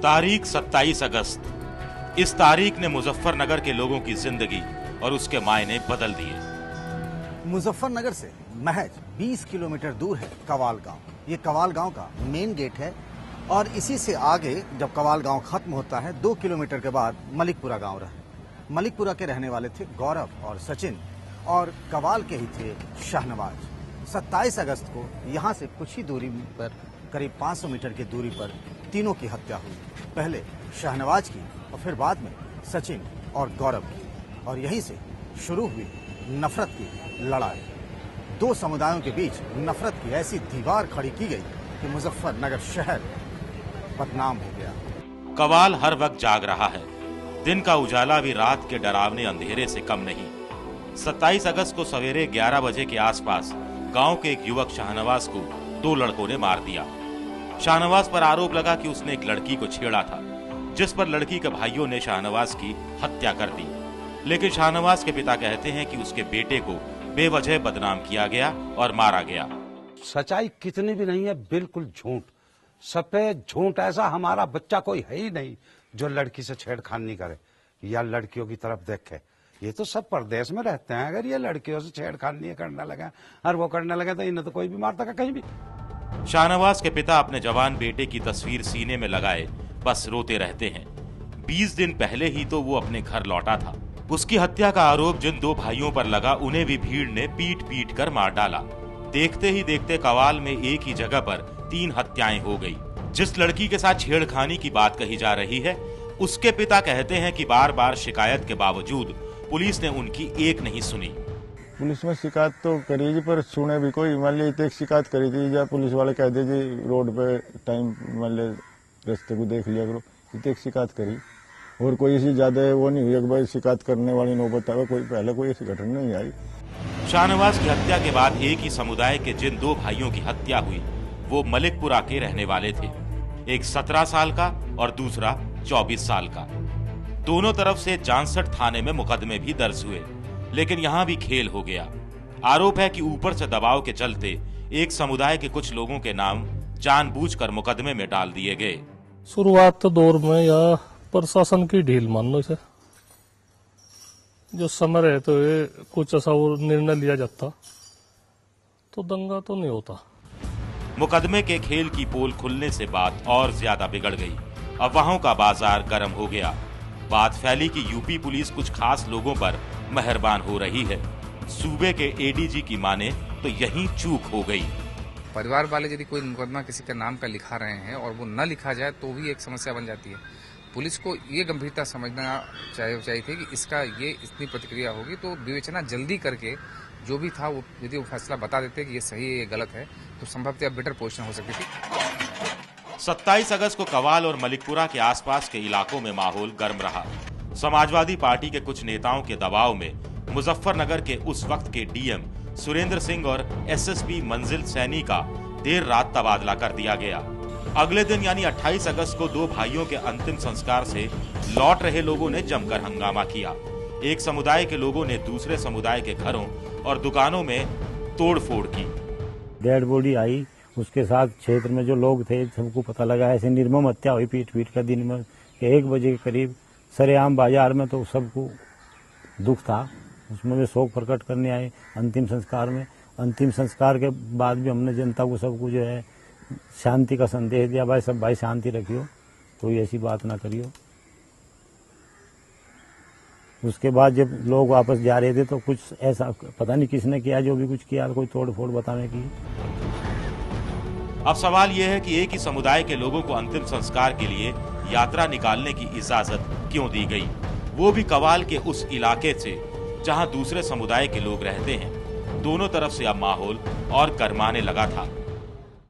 तारीख 27 अगस्त। इस तारीख ने मुजफ्फरनगर के लोगों की जिंदगी और उसके मायने बदल दिए। मुजफ्फरनगर से महज 20 किलोमीटर दूर है कवाल गांव। ये कवाल गांव का मेन गेट है और इसी से आगे जब कवाल गांव खत्म होता है 2 किलोमीटर के बाद मलिकपुरा गांव रहा। मलिकपुरा के रहने वाले थे गौरव और सचिन और कवाल के ही थे शाहनवाज। 27 अगस्त को यहाँ से कुछ ही दूरी पर करीब 500 मीटर की दूरी पर तीनों की हत्या हुई। पहले शाहनवाज की और फिर बाद में सचिन और गौरव की। और यहीं से शुरू हुई नफरत की लड़ाई। दो समुदायों के बीच नफरत की ऐसी दीवार खड़ी की गई कि मुजफ्फरनगर शहर बदनाम हो गया। कवाल हर वक्त जाग रहा है। दिन का उजाला भी रात के डरावने अंधेरे से कम नहीं। 27 अगस्त को सवेरे 11 बजे के आसपास गांव के एक युवक शाहनवाज को 2 लड़कों ने मार दिया। शाहनवाज पर आरोप लगा कि उसने एक लड़की को छेड़ा था, जिस पर लड़की के भाइयों ने शाहनवाज की हत्या कर दी। लेकिन शाहनवाज के पिता कहते हैं कि उसके बेटे को बेवजह बदनाम किया गया और मारा गया। सच्चाई कितनी भी नहीं है, बिल्कुल झूठ, सफेद झूठ। ऐसा हमारा बच्चा कोई है ही नहीं जो लड़की से छेड़खानी करे या लड़कियों की तरफ देखे। ये तो सब परदेश में रहते हैं। अगर ये लड़कियों से छेड़खानी करने लगे और वो करने लगे तो इन्हें तो कोई भी मार सका कहीं भी। शाहनवाज के पिता अपने जवान बेटे की तस्वीर सीने में लगाए बस रोते रहते हैं। 20 दिन पहले ही तो वो अपने घर लौटा था। उसकी हत्या का आरोप जिन 2 भाइयों पर लगा उन्हें भी भीड़ ने पीट पीट कर मार डाला। देखते ही देखते कवाल में एक ही जगह पर 3 हत्याएं हो गई। जिस लड़की के साथ छेड़खानी की बात कही जा रही है, उसके पिता कहते हैं कि बार बार शिकायत के बावजूद पुलिस ने उनकी एक नहीं सुनी। पुलिस में शिकायत तो करी जी, पर सुने भी कोई। मान ली एक शिकायत करी थी या पुलिस वाले कहते जी रोड पे टाइम मान ले रास्ते को देख लिया करो, एक शिकायत करी और कोई ऐसी ज्यादा वो नहीं हुई। एक बार शिकायत करने वाली नौबत आवे, कोई पहले कोई ऐसी घटना नहीं आई। शाहनवाज की हत्या के बाद एक ही समुदाय के जिन 2 भाइयों की हत्या हुई वो मलिकपुरा के रहने वाले थे। एक 17 साल का और दूसरा 24 साल का। दोनों तरफ से जानसठ थाने में मुकदमे भी दर्ज हुए, लेकिन यहाँ भी खेल हो गया। आरोप है कि ऊपर से दबाव के चलते एक समुदाय के कुछ लोगों के नाम जानबूझकर मुकदमे में डाल दिए गए। शुरुआत तो दौर में या प्रशासन की ढील मान लो इसे, जो समय रहे तो ये कुछ ऐसा निर्णय लिया जाता तो दंगा तो नहीं होता। मुकदमे के खेल की पोल खुलने से बात और ज्यादा बिगड़ गई। अफवाहों का बाजार गर्म हो गया। बात फैली कि यूपी पुलिस कुछ खास लोगों पर मेहरबान हो रही है। सूबे के एडीजी की माने तो यही चूक हो गई। परिवार वाले यदि कोई मुकदमा किसी के नाम का लिखा रहे हैं और वो न लिखा जाए तो भी एक समस्या बन जाती है। पुलिस को ये गंभीरता समझना चाहिए थी कि इसका ये इतनी प्रतिक्रिया होगी तो विवेचना जल्दी करके जो भी था वो यदि वो फैसला बता देते कि ये सही है ये गलत है तो संभवतः बेटर पोजीशन हो सकती थी। 27 अगस्त को कवाल और मलिकपुरा के आसपास के इलाकों में माहौल गर्म रहा। समाजवादी पार्टी के कुछ नेताओं के दबाव में मुजफ्फरनगर के उस वक्त के डीएम सुरेंद्र सिंह और एसएसपी मंजिल सैनी का देर रात तबादला कर दिया गया। अगले दिन यानी 28 अगस्त को 2 भाइयों के अंतिम संस्कार से लौट रहे लोगों ने जमकर हंगामा किया। एक समुदाय के लोगों ने दूसरे समुदाय के घरों और दुकानों में तोड़फोड़ की। डेड बॉडी आई, उसके साथ क्षेत्र में जो लोग थे सबको पता लगा ऐसे निर्मम हत्या हुई पीट पीट कर। दिन में 1 बजे के करीब सरेआम बाजार में, तो सबको दुख था। उसमें वे शोक प्रकट करने आए। अंतिम संस्कार के बाद भी हमने जनता को सबको जो है शांति का संदेश दिया, भाई सब भाई शांति रखियो, कोई ऐसी बात ना करियो। उसके बाद जब लोग वापस जा रहे थे तो कुछ ऐसा पता नहीं किसने किया, जो भी कुछ किया, कोई तोड़ फोड़ बताने की। अब सवाल यह है कि एक ही समुदाय के लोगों को अंतिम संस्कार के लिए यात्रा निकालने की इजाजत क्यों दी गई, वो भी कवाल के उस इलाके से जहां दूसरे समुदाय के लोग रहते हैं। दोनों तरफ से अब माहौल और गर्माने लगा था।